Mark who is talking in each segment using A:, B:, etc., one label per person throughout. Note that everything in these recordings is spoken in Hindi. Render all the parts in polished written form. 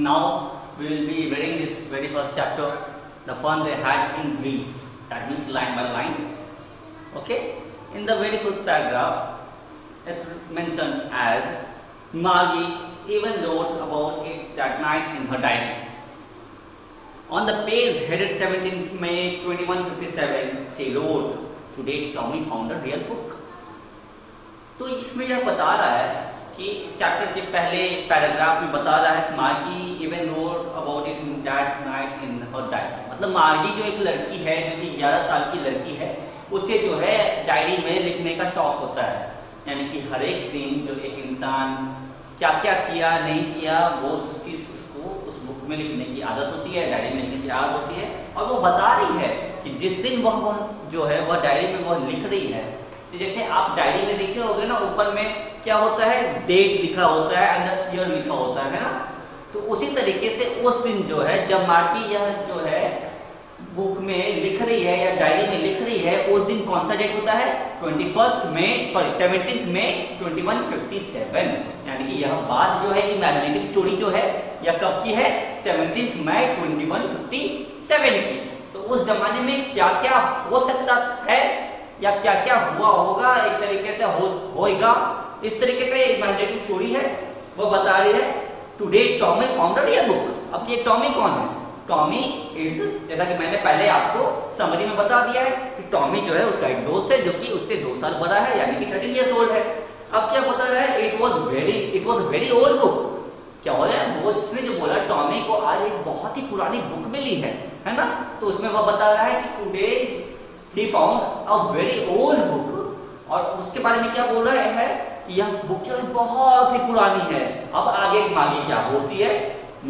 A: now we will be reading this very first chapter, the fun they had in brief. That means line by line. Okay. In the very first paragraph, it's mentioned as Margie even wrote about it that night in her diary. On the page headed 17th May 2157, she wrote, "Today Tommy found a real book." तो इसमें यह बता रहा है कि इस चैप्टर के पहले पैराग्राफ में बता रहा है मार्गी even wrote about it in that night in her diary. मतलब मार्गी जो एक लड़की है, जो कि 11 साल की लड़की है, उसे जो है डायरी में लिखने का शौक होता है। यानी कि हर एक दिन जो एक इंसान क्या क्या किया नहीं किया वो चीज़ उसको उस बुक में लिखने की आदत होती है, डायरी में लिखने की आदत होती है। और वो बता रही है कि जिस दिन वह जो है वह डायरी में वह लिख रही है, तो जैसे आप डायरी में देखे होंगे ना, ऊपर में क्या होता है, डेट लिखा होता है एंड ईयर लिखा होता है ना। तो उसी तरीके से उस दिन जो है जब मार्गी यह जो है बुक में लिख रही है या डायरी में लिख रही है, उस दिन कौन सा डेट होता है, 17th मई 2157। यानी कि यह बात जो है इमेजिनेटिव स्टोरी जो है यह कब की है, 17th मई 2157 की। तो उस जमाने में क्या क्या हो सकता है या क्या क्या हुआ होगा, एक तरीके से होएगा, इस तरीके का इमेजिनेटिव स्टोरी है। वो बता रही है today Tommy found a real book. अब ये टॉमी कौन है? टॉमी इज, जैसा कि मैंने पहले आपको समरी में बता दिया है कि टॉमी जो है उसका एक दोस्त है जो कि उससे 2 साल बड़ा है, यानी कि 13 ईयर्स ओल्ड है। अब क्या बता रहा है, it was very old book. क्या हो रहा है, वो जिसने जो बोला टॉमी को आज एक बहुत ही पुरानी बुक मिली है ना। तो उसमें वह बता रहा है कि today he found a very old book, और उसके बारे में क्या बोल रहा है कि यह बुक जो है बहुत ही पुरानी है। अब आगे मार्गी क्या बोलती है,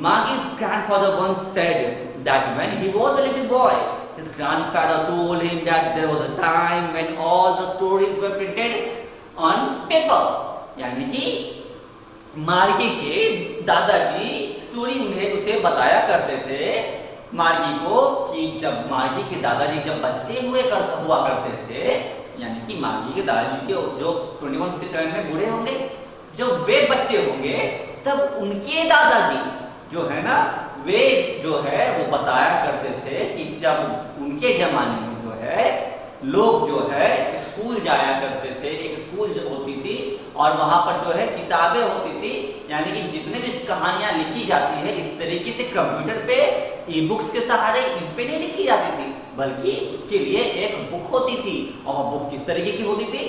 A: Margie's grandfather once said that when he was a little boy, his grandfather told him that there was a time when all the stories were printed on paper। यानी कि मार्गी के दादाजी स्टोरी उसे बताया करते थे मार्गी को कि जब मार्गी के दादाजी जब बच्चे हुआ करते थे, यानी कि मार्गी के दादाजी जो 2157 में बूढ़े होंगे, जब वे बच्चे होंगे तब उनके दादाजी जो है ना, वे जो है वो बताया करते थे कि जब उनके जमाने में जो है लोग जो है स्कूल जाया करते थे, एक स्कूल जो होती थी और वहां पर जो है किताबें होती थी, यानी कि जितने भी कहानियां लिखी जाती है इस तरीके से कंप्यूटर पे ई बुक्स के सहारे इन पे नहीं लिखी जाती थी, बल्कि उसके लिए एक बुक होती थी। और वह बुक किस तरीके की होती थी,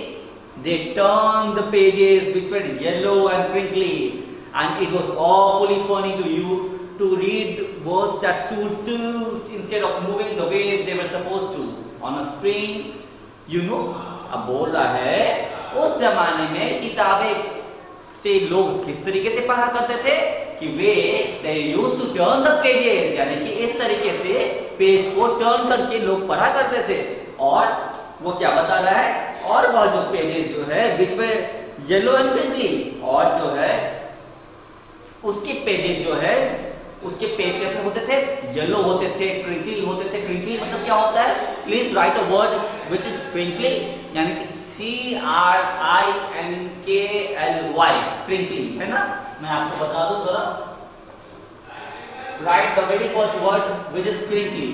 A: they turn the pages which were yellow and crinkly and it was awfully funny to you to read words that stood still instead of moving the way they were supposed to on a screen, you know। अब बोल रहा है उस जमाने में किताबें से लोग किस तरीके से पढ़ा करते थे कि वे they used to turn the pages, यानी कि इस तरीके से पेज को टर्न करके लोग पढ़ा करते थे। और वो क्या बता रहा है, और वह जो पेजेस जो है बीच में येलो एंड क्रिंकली, और जो है उसके पेजेस जो है उसके पेज कैसे होते थे, येलो होते थे, क्रिंकली होते थे। क्रिंकली मतलब क्या होता है, please right a word which is crinkly, यानी कि CRINKLY, क्रिंकली है ना। मैं आपको बता दूं जरा, write the very first word which is crinkly.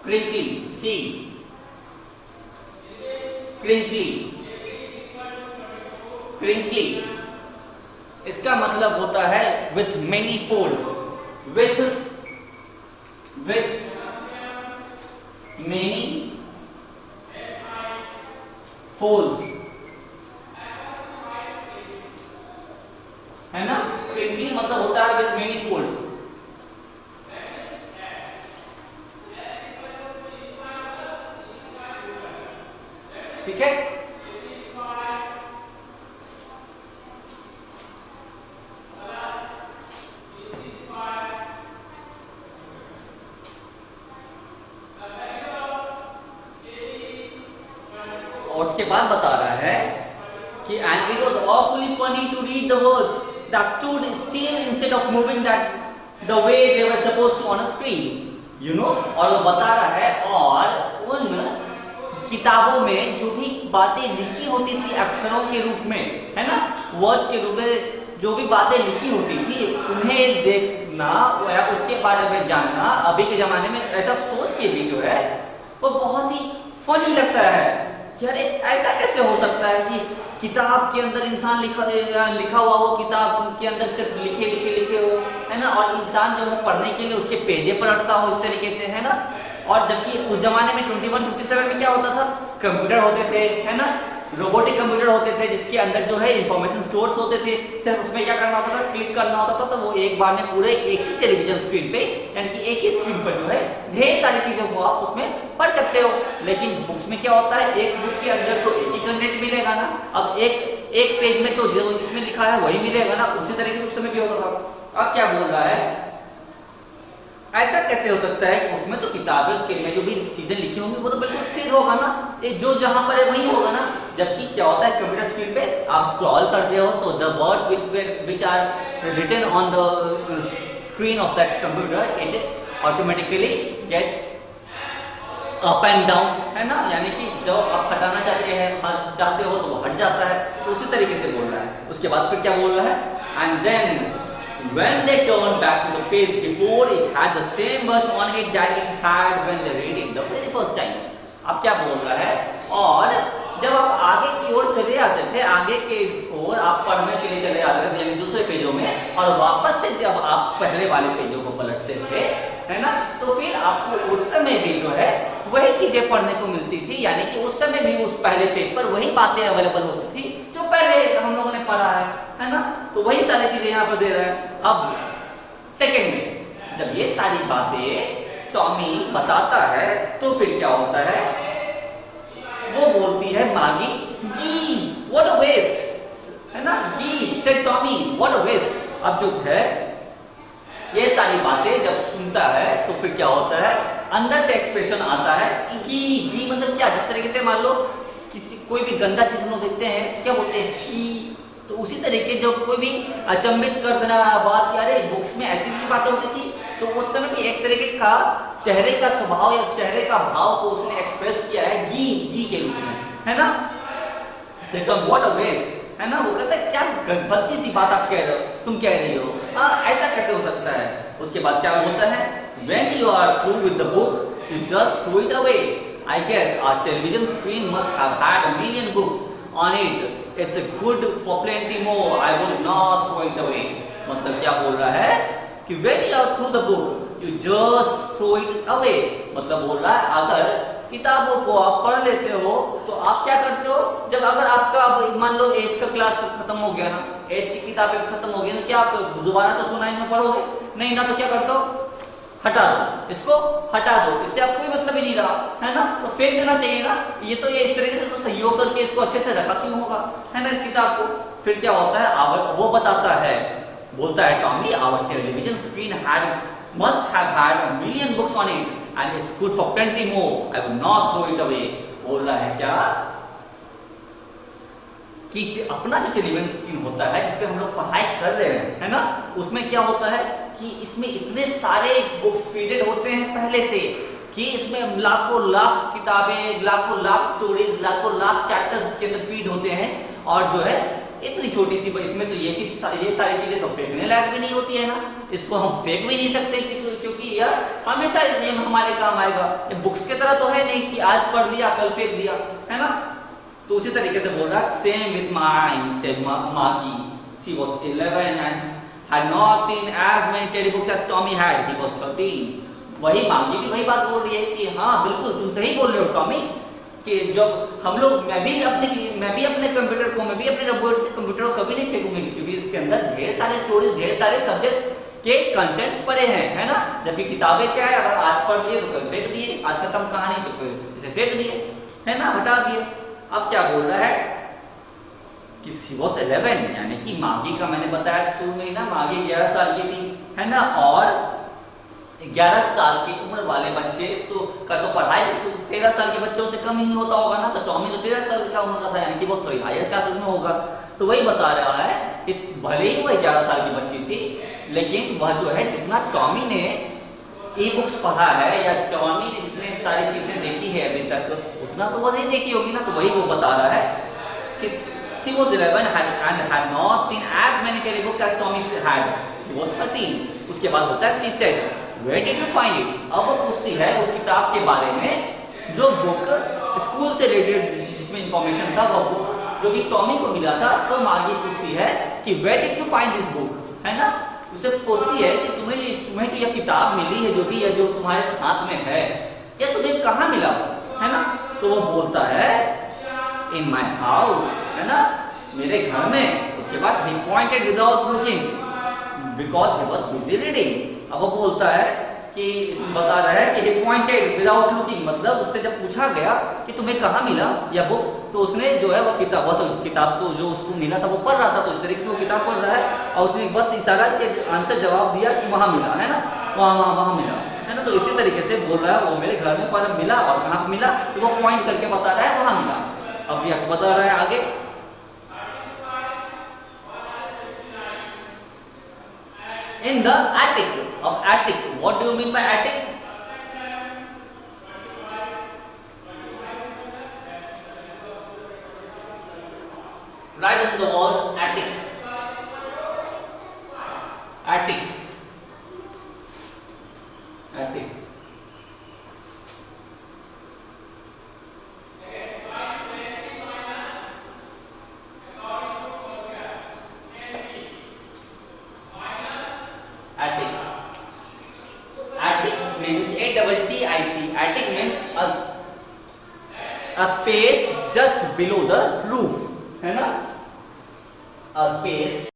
A: Crinkly, see crinkly, crinkly इसका मतलब होता है with many folds, with many folds, है ना। क्रिंकली मतलब होता है विथ मेनी फोल्ड्स। ठीक है, और उसके बाद बता रहा है कि and it was awfully funny to read the words that stood still instead of moving that the way they were supposed to on a screen, you know। और वो बता रहा है, और उन किताबों में जो भी बातें लिखी होती थी अक्षरों के रूप में, है ना, वर्ड्स के रूप में जो भी बातें लिखी होती थी उन्हें देखना या उसके बारे में जानना अभी के जमाने में ऐसा सोच के भी जो है वो बहुत ही फनी लगता है कि अरे ऐसा कैसे हो सकता है कि किताब के अंदर इंसान लिखा हुआ वो किताब के अंदर सिर्फ लिखे हो, है ना, और इंसान जो है पढ़ने के लिए उसके पेजे पर अटका हो इस तरीके से, है ना। और जबकि उस जमाने में 2157 में क्या होता था, कंप्यूटर होते थे, है ना, रोबोटिक कंप्यूटर होते थे जिसके अंदर जो है इंफॉर्मेशन स्टोर्स होते थे। सिर्फ उसमें क्या करना होता था, क्लिक करना होता था तो वो एक बार में पूरे एक ही टेलीविजन स्क्रीन पे यानी कि एक ही स्क्रीन पर जो है ढेर सारी चीजों को आप उसमें पढ़ सकते हो। लेकिन बुक्स में क्या होता है, एक बुक के अंदर तो एक ही कंटेंट मिलेगा ना, अब एक पेज में तो जो इसमें लिखा है वही मिलेगा ना, उसी तरीके से उस समय भी होता था। अब क्या बोल रहा है, ऐसा कैसे हो सकता है कि उसमें तो किताबें के में जो भी चीजें लिखी होंगी वो तो बिल्कुल स्थिर होगा ना, ये जो जहां पर है वही होगा ना। जबकि क्या होता है कंप्यूटर स्क्रीन पे आप स्क्रॉल करते हो तो the words which are written on the screen of that computer it automatically gets up and down, है ना, यानी कि जो आप हटाना चाहते हो तो वो हट जाता है, तो उसी तरीके से बोल रहा है। उसके बाद फिर क्या बोल रहा है, and then when they turned back to the page before it had the same words on it that it had when they read it the very first time। अब क्या बोल रहा है, और जब आप आगे की ओर चले आते थे, आगे के ओर आप पढ़ने के लिए चले आते थे यानी दूसरे पेजों में, और वापस से जब आप पहले वाले पेजों को पलटते थे, है ना, तो फिर आपको उस समय भी जो है वही चीजें पढ़ने को मिलती थी, यानी कि उस समय भी उस पहले पेज पर वही बातें अवेलेबल होती थी जो पहले हम लोगों ने पढ़ा है ना, तो वही सारी चीजें यहाँ पर दे रहा है। अब सेकंड में जब ये सारी बातें टॉमी बताता है तो फिर क्या होता है, वो बोलती है मागी, गी व्हाट अ वेस्ट, है ना, gee said Tommy what a waste. अब जो है ये सारी बातें जब सुनता है तो फिर क्या होता है, अंदर से एक्सप्रेशन आता है, गी मतलब क्या, जिस तरीके से मान लो किसी कोई भी गंदा चीज हम लोग देखते हैं तो क्या बोलते हैं, छी, तो उसी तरीके जब कोई भी अचंभित कर देना बात कि अरे बुक्स में ऐसी बातें होती थी, तो उस समय भी एक तरीके का चेहरे का स्वभाव या चेहरे का भाव को उसने एक्सप्रेस किया है गी के रूप में, है ना। सेकंड व्हाट अ वेस्ट, है ना, वो कहता है क्या गलती सी बात आप कह रहे हो, तुम कह रही हो, ऐसा कैसे हो सकता है। उसके बाद क्या बोलता है, when you are through with the book you just throw it away, I guess our television screen must have had a million books on it, it's a good for plenty more, I would not throw it away। मतलब क्या बोल रहा है कि when you are through the book you just throw it away, मतलब बोल रहा है अगर किताबों को आप पढ़ लेते हो तो आप क्या करते हो, जब अगर आपका मान लो 8th का क्लास खत्म हो गया ना, 8th की किताबें खत्म हो गई तो क्या आप दोबारा से 9 में पढ़ोगे, नहीं ना, तो क्या करते हो, हटा दो, इसको हटा दो, इससे आप कोई मतलब ही नहीं रहा, है ना, तो फेंक देना चाहिए ना। ये तो ये इस तरीके से तो सहयोग करके इसको अच्छे से रखा क्यों होगा, है ना, इस किताब को। फिर क्या होता है, वो बताता है, बोलता है Tommy, our television screen had must have had a million books on it and it's good for plenty more, I will not throw it away। बोल रहा है क्या कि अपना जो टेलीविजन स्क्रीन होता है जिसपे हम लोग पढ़ाई कर रहे हैं, है ना, उसमें क्या होता है कि इसमें इतने सारे बुक्स फीडेड होते हैं पहले से कि इसमें लाखों लाख किताबें, लाखों लाख स्टोरीज, लाखों लाख चैप्टर्स इसके अंदर फीड होते हैं, और जो है इतनी छोटी सी इसमें तो ये सारी चीजें तो फेंकने लायक भी नहीं होती है ना, इसको हम फेंक भी नहीं सकते क्योंकि यार हमेशा ये हमारे काम आएगा। ये बुक्स की तरह तो है नहीं कि आज पढ़ लिया कल फेंक दिया, है ना। तो उसी तरीके से बोल रहा है, सेम विथ माइन सेड मागी, she was 11 and had not seen as many टेलीबुक्स as Tommy had, he was 13। वही मागी भी वही बात बोल रही है कि हाँ बिल्कुल तुम सही बोल रहे हो टॉमी, कि जब हम लोग मैं भी अपने कंप्यूटर को, मैं भी अपने रोबोट कंप्यूटर को कभी नहीं फेंकूंगी क्योंकि इसके अंदर ढेर सारे स्टोरीज, ढेर सारे सब्जेक्ट्स के कंटेंट्स पड़े हैं, है ना। जबकि किताबें क्या है, अगर आज पढ़ लिए तो कल फेंक दिए, आज खत्म कहानी तो फिर इसे फेंक दिए, है ना, हटा दिए। अब क्या बोल रहा है कि शी वाज 11, यानी कि मागी का मैंने बताया शुरू में ही ना, मागी 11 साल की थी, है ना, और 11 साल की उम्र वाले बच्चे का तो पढ़ाई 13 साल के बच्चों से कम ही होता होगा ना, तो टॉमी तो 13 साल का उम्र का था, यानी कि वो थोड़ी हायर क्लासेस में होगा। तो वही बता रहा है कि भले ही वह 11 साल की बच्ची थी, लेकिन वह जो है जितना टॉमी ने ई बुक्स पढ़ा है या टॉमी ने जितने सारी चीजें देखी है अभी तक, उतना तो वो नहीं देखी होगी ना। तो वही वो बता रहा है कि She was 11 and had not seen as many telebooks as Tommy had. He was 13. उसके बाद होता है she said, where did you find it? अब वो पूछती है उस किताब के बारे में जो बुक स्कूल से रिलेटेड जिसमें इंफॉर्मेशन था, वो बुक जो कि टॉमी को मिला था। तो आगे पूछती है कि where did you find this book, है ना। उसे पूछती है कि तुम्हें जो यह किताब मिली है, जो भी है, जो तुम्हारे हाथ में है, या तुम्हें कहाँ मिला, है ना। तो वो बोलता है इन माई हाउस, है ना, मेरे घर में। उसके बाद he pointed without looking because he was busy reading. अब वो बोलता है कि इसमें बता रहा है कि ही पॉइंटेड विदाउट लुकिंग, मतलब उससे जब पूछा गया कि तुम्हें कहाँ मिला यह बुक, तो उसने जो है वो किताब तो जो उसको मिला था वो पढ़ रहा था, तो इस तरीके से वो किताब पढ़ रहा है और उसने बस इशारा के आंसर जवाब दिया कि वहाँ मिला, है ना, वहाँ मिला, है ना। तो इसी तरीके से बोल रहा है वो मेरे घर में पर मिला, और कहाँ पे मिला, तो वो पॉइंट करके बता रहा है वहाँ मिला। अब यह बता रहा है आगे, in the attic. Of attic, what do you mean by attic? Write on the wall attic. Attic. Attic. Attic. Attic means ATTIC. Attic means a space just below the roof, है ना, a space